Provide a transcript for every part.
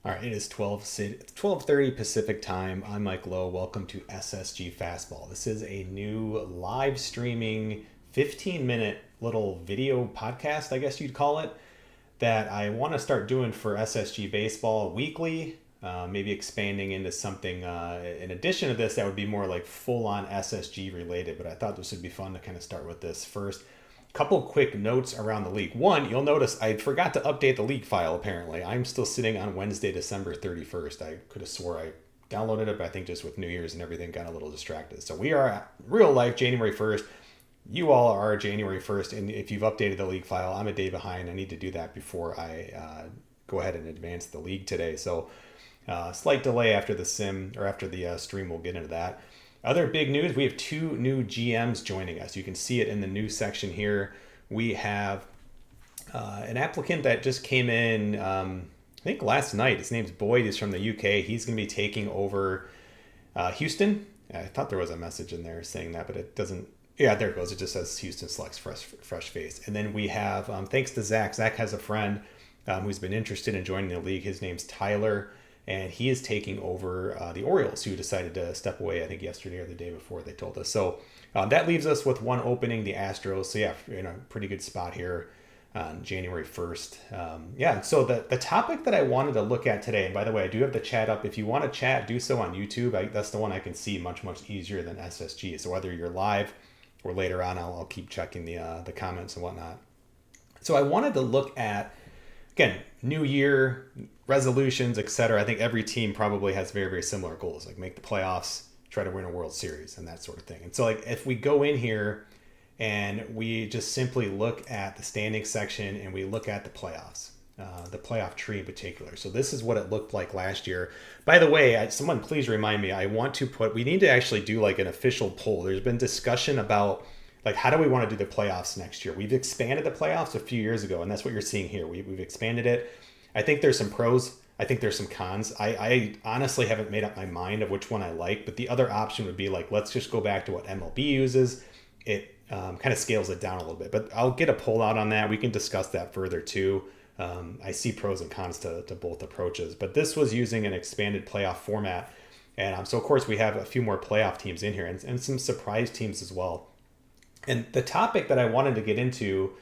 All right, it is 12:30 Pacific time. I'm Mike Lowe. Welcome to SSG Fastball. This is a new live streaming 15-minute little video podcast, I guess you'd call it, that I want to start doing for SSG Baseball weekly, maybe expanding into something in addition to this that would be more like full-on SSG related, but I thought this would be fun to kind of start with this first. Couple quick notes around the league. One, you'll notice I forgot to update the league file apparently. I'm still sitting on Wednesday, December 31st. I could have swore I downloaded it, but I think just with New Year's and everything got a little distracted. So we are at real life January 1st. You all are January 1st, and if you've updated the league file, I'm a day behind. I need to do that before I go ahead and advance the league today. So slight delay after the stream. We'll get into that. Other big news, we have two new GMs joining us. You can see it in the news section here. We have an applicant that just came in, I think last night. His name's Boyd. He's from the UK. He's going to be taking over Houston. I thought there was a message in there saying that, but it doesn't. Yeah, there it goes. It just says Houston selects fresh face. And then we have, thanks to Zach. Zach has a friend who's been interested in joining the league. His name's Tyler. And he is taking over the Orioles, who decided to step away, I think, yesterday or the day before, they told us. So that leaves us with one opening, the Astros. So, yeah, you're in a pretty good spot here on January 1st. So the topic that I wanted to look at today, and by the way, I do have the chat up. If you want to chat, do so on YouTube. That's the one I can see much, much easier than SSG. So whether you're live or later on, I'll keep checking the comments and whatnot. So I wanted to look at, again, new year resolutions, etc. I think every team probably has very, very similar goals, like make the playoffs, try to win a World Series, and that sort of thing. And so, like, if we go in here and we just simply look at the standing section and we look at the playoffs, the playoff tree in particular. So this is what it looked like last year. By the way, someone please remind me. We need to actually do like an official poll. There's been discussion about, like, how do we want to do the playoffs next year? We've expanded the playoffs a few years ago, and that's what you're seeing here. We've expanded it. I think there's some pros. I think there's some cons. I honestly haven't made up my mind of which one I like, but the other option would be, like, let's just go back to what MLB uses. It kind of scales it down a little bit, but I'll get a poll out on that. We can discuss that further too. I see pros and cons to both approaches, but this was using an expanded playoff format. And so, of course, we have a few more playoff teams in here and some surprise teams as well. And the topic that I wanted to get into,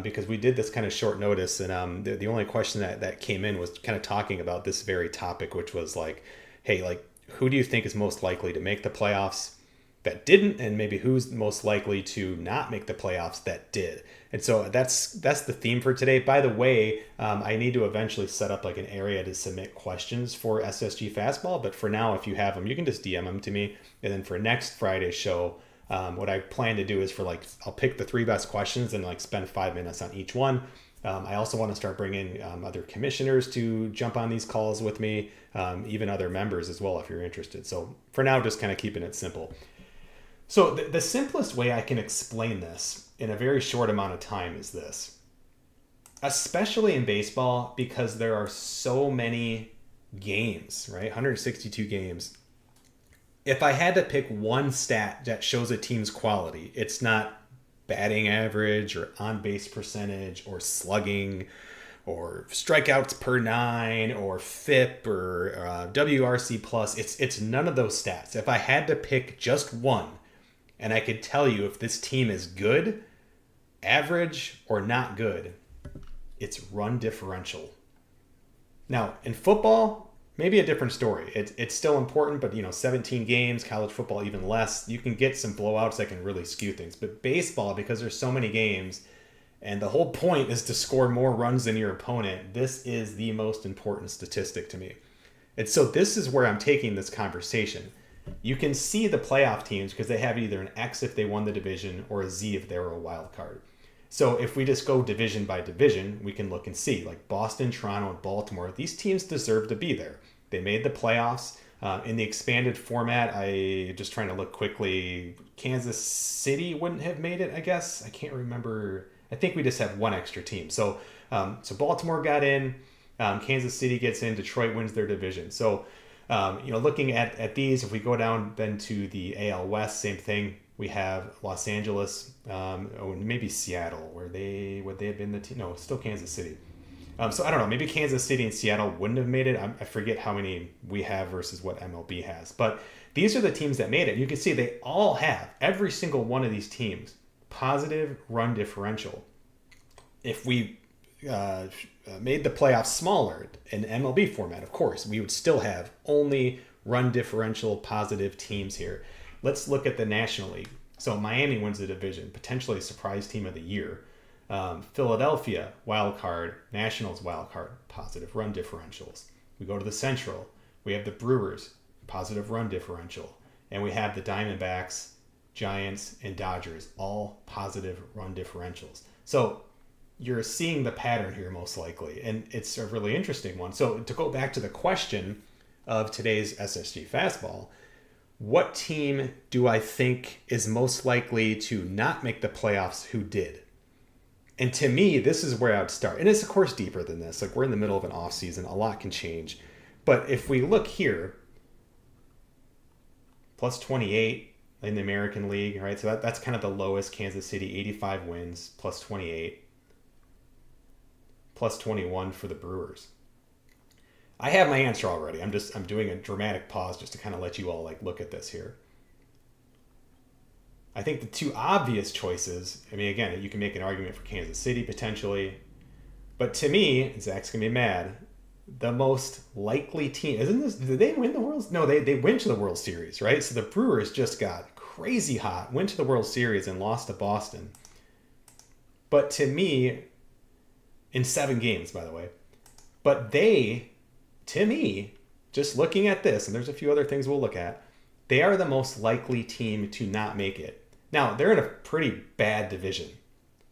because we did this kind of short notice, and the only question that came in was kind of talking about this very topic, which was like, hey, like, who do you think is most likely to make the playoffs that didn't, and maybe who's most likely to not make the playoffs that did? And so that's the theme for today. By the way, I need to eventually set up like an area to submit questions for SSG Fastball, but for now, if you have them, you can just DM them to me, and then for next Friday's show, what I plan to do is I'll pick the 3 best questions and like spend 5 minutes on each one. I also want to start bringing other commissioners to jump on these calls with me, even other members as well, if you're interested. So for now, just kind of keeping it simple. So the simplest way I can explain this in a very short amount of time is this, especially in baseball, because there are so many games, right? 162 games. If I had to pick one stat that shows a team's quality, it's not batting average or on-base percentage or slugging or strikeouts per 9 or FIP or WRC plus. It's none of those stats. If I had to pick just one, and I could tell you if this team is good, average, or not good, it's run differential. Now, in football, maybe a different story. It's still important, but 17 games, college football even less. You can get some blowouts that can really skew things. But baseball, because there's so many games, and the whole point is to score more runs than your opponent, this is the most important statistic to me. And so this is where I'm taking this conversation. You can see the playoff teams because they have either an X if they won the division or a Z if they were a wild card. So if we just go division by division, we can look and see, like Boston, Toronto, and Baltimore, these teams deserve to be there. They made the playoffs. In the expanded format, I just trying to look quickly, Kansas City wouldn't have made it, I guess. I can't remember. I think we just have one extra team. So Baltimore got in, Kansas City gets in, Detroit wins their division. So, looking at these, if we go down then to the AL West, same thing. We have Los Angeles, maybe Seattle, would they have been the team? No, it's still Kansas City. So I don't know. Maybe Kansas City and Seattle wouldn't have made it. I forget how many we have versus what MLB has. But these are the teams that made it. You can see they all have, every single one of these teams, positive run differential. If we made the playoffs smaller in MLB format, of course, we would still have only run differential positive teams here. Let's look at the National League. So Miami wins the division, potentially a surprise team of the year. Philadelphia, wild card. Nationals, wild card, positive run differentials. We go to the Central. We have the Brewers, positive run differential. And we have the Diamondbacks, Giants, and Dodgers, all positive run differentials. So you're seeing the pattern here most likely, and it's a really interesting one. So to go back to the question of today's SSG Fastball, what team do I think is most likely to not make the playoffs who did? And to me, this is where I would start. And it's, of course, deeper than this. Like, we're in the middle of an off season. A lot can change. But if we look here, plus 28 in the American League, right? So that's kind of the lowest. Kansas City, 85 wins, plus 28. Plus 21 for the Brewers. I have my answer already. I'm doing a dramatic pause just to kind of let you all like look at this here. I think the two obvious choices, I mean, again, you can make an argument for Kansas City potentially, but to me, and Zach's going to be mad, the most likely team, isn't this, did they win the World? No, they went to the World Series, right? So the Brewers just got crazy hot, went to the World Series and lost to Boston. But to me, in 7 games, by the way, but they, to me, just looking at this, and there's a few other things we'll look at, they are the most likely team to not make it. Now, they're in a pretty bad division.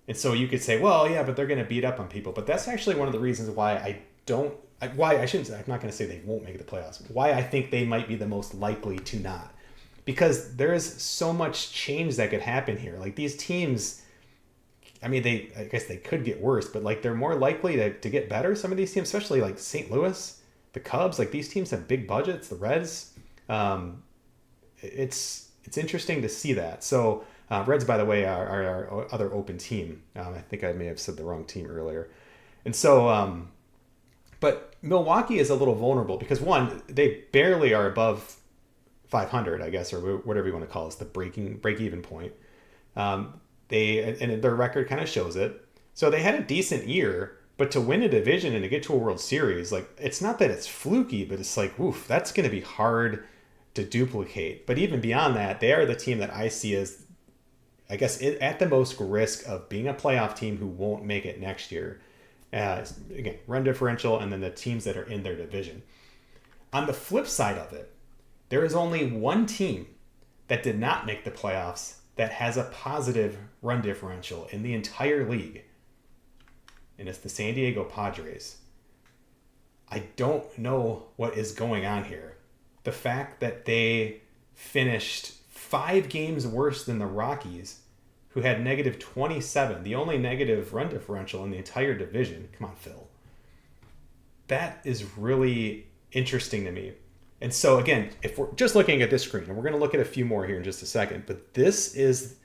And so you could say, well, yeah, but they're going to beat up on people. But that's actually one of the reasons why I'm not going to say they won't make the playoffs. Why I think they might be the most likely to not. Because there is so much change that could happen here. Like these teams, I mean, I guess they could get worse, but like they're more likely to get better. Some of these teams, especially like St. Louis, the Cubs, like these teams have big budgets, the Reds. It's interesting to see that. So Reds, by the way, are our other open team. I think I may have said the wrong team earlier. And so, but Milwaukee is a little vulnerable because one, they barely are above 500, I guess, or whatever you want to call it, the break-even point. And their record kind of shows it. So they had a decent year, but to win a division and to get to a World Series, like it's not that it's fluky, but it's like, oof, that's going to be hard to duplicate. But even beyond that, they are the team that I see as, I guess, at the most risk of being a playoff team who won't make it next year. Again, run differential, and then the teams that are in their division. On the flip side of it, there is only one team that did not make the playoffs that has a positive run differential in the entire league, and it's the San Diego Padres. I don't know what is going on here. The fact that they finished 5 games worse than the Rockies, who had negative 27, the only negative run differential in the entire division. Come on, Phil. That is really interesting to me. And so, again, if we're just looking at this screen, and we're going to look at a few more here in just a second, but this is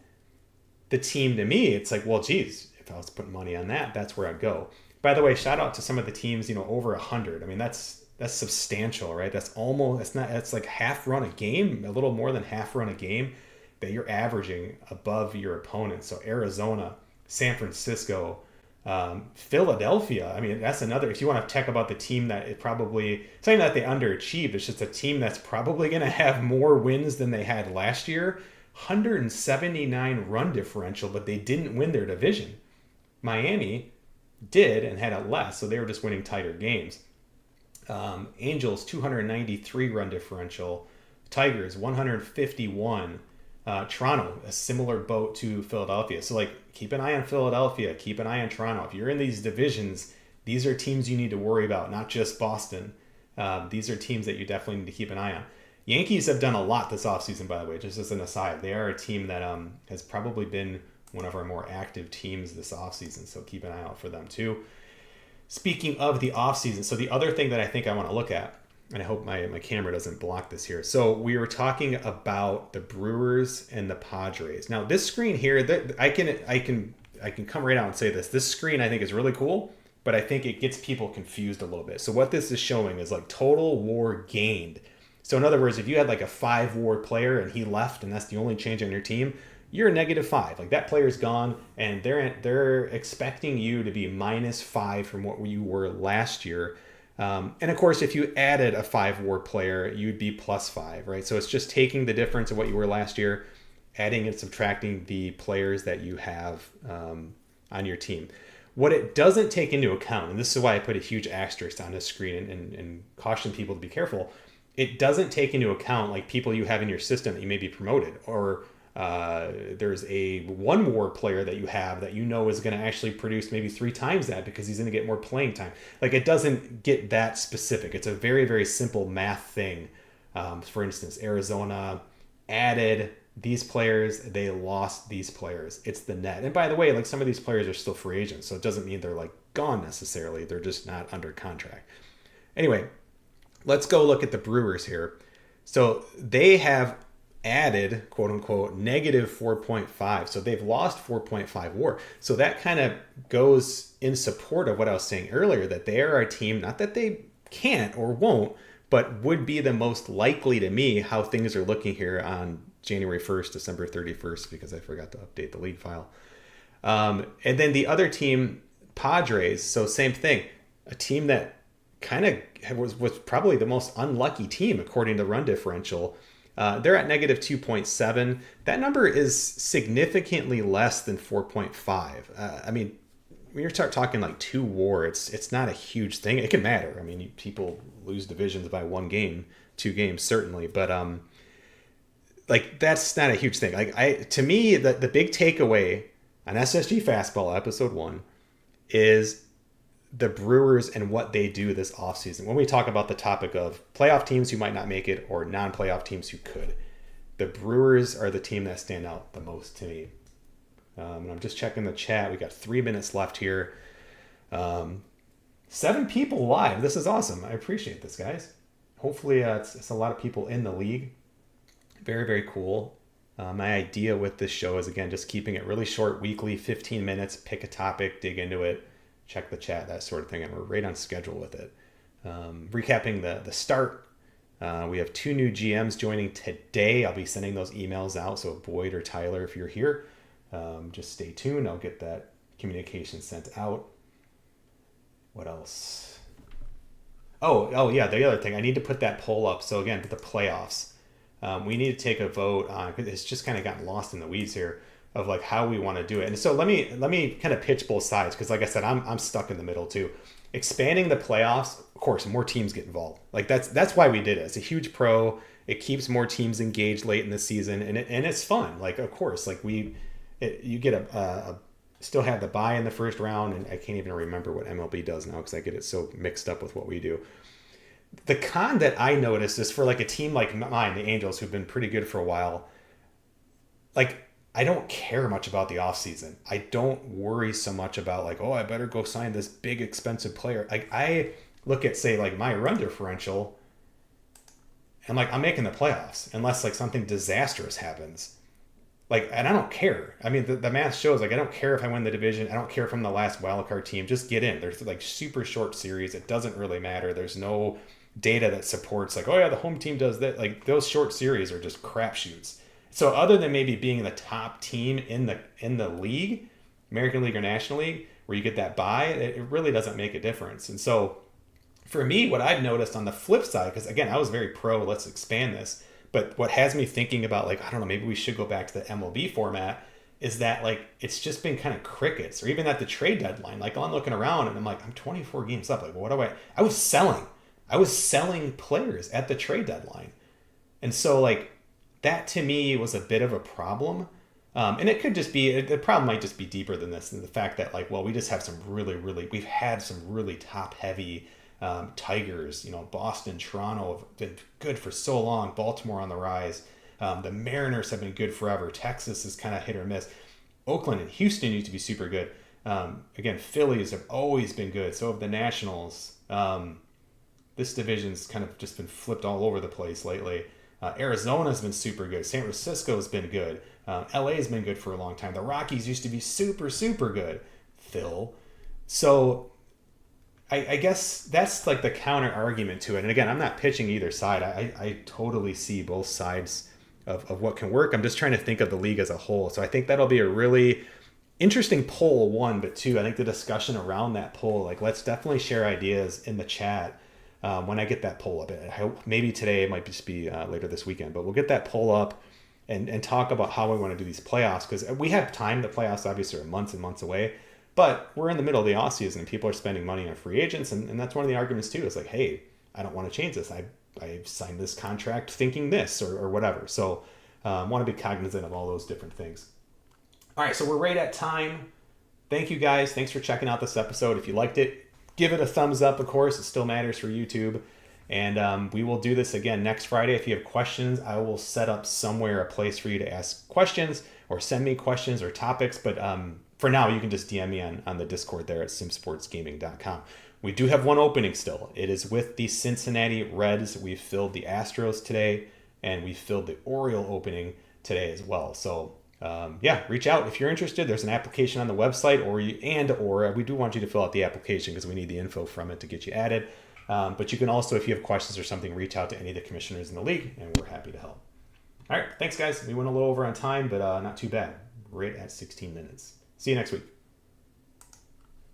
the team to me. It's like, well, geez, if I was putting money on that, that's where I'd go. By the way, shout out to some of the teams, over 100. I mean, that's substantial, right? That's like half run a game, a little more than half run a game that you're averaging above your opponent. So Arizona, San Francisco, Philadelphia. I mean, that's another, if you want to talk about the team that it probably, it's not that they underachieved, it's just a team that's probably going to have more wins than they had last year. 179 run differential, but they didn't win their division. Miami did and had it less, so they were just winning tighter games. Angels, 293 run differential. Tigers, 151. Toronto, a similar boat to Philadelphia. So, keep an eye on Philadelphia. Keep an eye on Toronto. If you're in these divisions, these are teams you need to worry about, not just Boston. These are teams that you definitely need to keep an eye on. Yankees have done a lot this offseason, by the way, just as an aside. They are a team that has probably been one of our more active teams this offseason, so keep an eye out for them too. Speaking of the offseason, so the other thing that I think I want to look at, and I hope my camera doesn't block this here. So we were talking about the Brewers and the Padres. Now this screen here, I can come right out and say this. This screen I think is really cool, but I think it gets people confused a little bit. So what this is showing is like total WAR gained. So in other words, if you had like a 5 WAR player and he left and that's the only change on your team, you're -5. Like that player's gone and they're expecting you to be -5 from what you were last year. And of course, if you added a 5 WAR player, you'd be +5, right? So it's just taking the difference of what you were last year, adding and subtracting the players that you have on your team. What it doesn't take into account, and this is why I put a huge asterisk on this screen and caution people to be careful, it doesn't take into account like people you have in your system that you may be promoted, or there's a 1 WAR player that you have that you know is going to actually produce maybe 3 times that because he's going to get more playing time. Like it doesn't get that specific. It's a very, very simple math thing. For instance, Arizona added these players, they lost these players. It's the net. And by the way, like some of these players are still free agents, so it doesn't mean they're like gone necessarily. They're just not under contract. Anyway, let's go look at the Brewers here. So they have added, quote unquote, -4.5. So they've lost 4.5 WAR. So that kind of goes in support of what I was saying earlier, that they are a team, not that they can't or won't, but would be the most likely to me how things are looking here on January 1st, December 31st, because I forgot to update the league file. And then the other team, Padres, so same thing, a team that kind of was probably the most unlucky team according to run differential. They're at -2.7. That number is significantly less than 4.5. I mean, when you start talking like 2 WAR, it's not a huge thing. It can matter. I mean, people lose divisions by 1 game, 2 games certainly, but like that's not a huge thing. Like to me, the big takeaway on SSG Fastball episode 1 is the Brewers and what they do this offseason. When we talk about the topic of playoff teams who might not make it or non-playoff teams who could, the Brewers are the team that stand out the most to me. And I'm just checking the chat. We got 3 minutes left here. 7 people live. This is awesome. I appreciate this, guys. Hopefully it's a lot of people in the league. Very, very cool. My idea with this show is, again, just keeping it really short, weekly, 15 minutes, pick a topic, dig into it, check the chat, that sort of thing. And we're right on schedule with it. Recapping the start. We have 2 new GMs joining today. I'll be sending those emails out. So Boyd or Tyler, if you're here, just stay tuned. I'll get that communication sent out. What else? Oh yeah, the other thing, I need to put that poll up. So again, the playoffs. We need to take a vote on, because it's just kind of gotten lost in the weeds here, of like how we want to do it. And so let me kind of pitch both sides, because like I said, I'm stuck in the middle too. Expanding the playoffs, of course, more teams get involved. Like that's why we did it. It's a huge pro. It keeps more teams engaged late in the season, and it's fun. Like of course, like you get a still have the bye in the first round, and I can't even remember what MLB does now because I get it so mixed up with what we do. The con that I noticed is for like a team like mine, the Angels, who've been pretty good for a while, like I don't care much about the offseason. I don't worry so much about like, oh, I better go sign this big expensive player. Like I look at, say, like my run differential and like I'm making the playoffs unless like something disastrous happens. Like, and I don't care. I mean, the math shows like I don't care if I win the division. I don't care if I'm the last wildcard team. Just get in. There's like super short series. It doesn't really matter. There's no data that supports like, oh yeah, the home team does that. Like those short series are just crapshoots. So other than maybe being the top team in the league, American League or National League, where you get that bye, it really doesn't make a difference. And so for me, what I've noticed on the flip side, because again, I was very pro, let's expand this. But what has me thinking about like, I don't know, maybe we should go back to the MLB format, is that like, it's just been kind of crickets, or even at the trade deadline. Like I'm looking around and I'm like, I'm 24 games up. Like, well, what do I was selling players at the trade deadline. And so like that to me was a bit of a problem. And it could just be, the problem might just be deeper than this. And the fact that like, well, we just have some we've had some really top heavy Tigers, Boston, Toronto have been good for so long. Baltimore on the rise. The Mariners have been good forever. Texas is kind of hit or miss. Oakland and Houston used to be super good. Again, Phillies have always been good. So have the Nationals. This division's kind of just been flipped all over the place lately. Arizona's been super good. San Francisco's been good. LA's been good for a long time. The Rockies used to be super, super good. Phil. So I guess that's like the counter argument to it. And again, I'm not pitching either side. I totally see both sides of what can work. I'm just trying to think of the league as a whole. So I think that'll be a really interesting poll, one, but two, I think the discussion around that poll, like let's definitely share ideas in the chat when I get that poll up. I hope maybe today, it might just be later this weekend, but we'll get that poll up and talk about how we want to do these playoffs, because we have time. The playoffs obviously are months and months away, but we're in the middle of the off season and people are spending money on free agents. And that's one of the arguments too, is like, hey, I don't want to change this. I signed this contract thinking this or whatever. So I want to be cognizant of all those different things. All right, so we're right at time. Thank you guys. Thanks for checking out this episode. If you liked it, give it a thumbs up, of course. It still matters for YouTube. And we will do this again next Friday. If you have questions, I will set up somewhere a place for you to ask questions or send me questions or topics. But for now, you can just DM me on the Discord there at simsportsgaming.com. We do have one opening still. It is with the Cincinnati Reds. We filled the Astros today, and we filled the Oriole opening today as well. So reach out if you're interested. There's an application on the website, or we do want you to fill out the application because we need the info from it to get you added. But you can also, if you have questions or something, reach out to any of the commissioners in the league, and we're happy to help. All right, thanks guys. We went a little over on time, but not too bad. Right at 16 minutes. See you next week.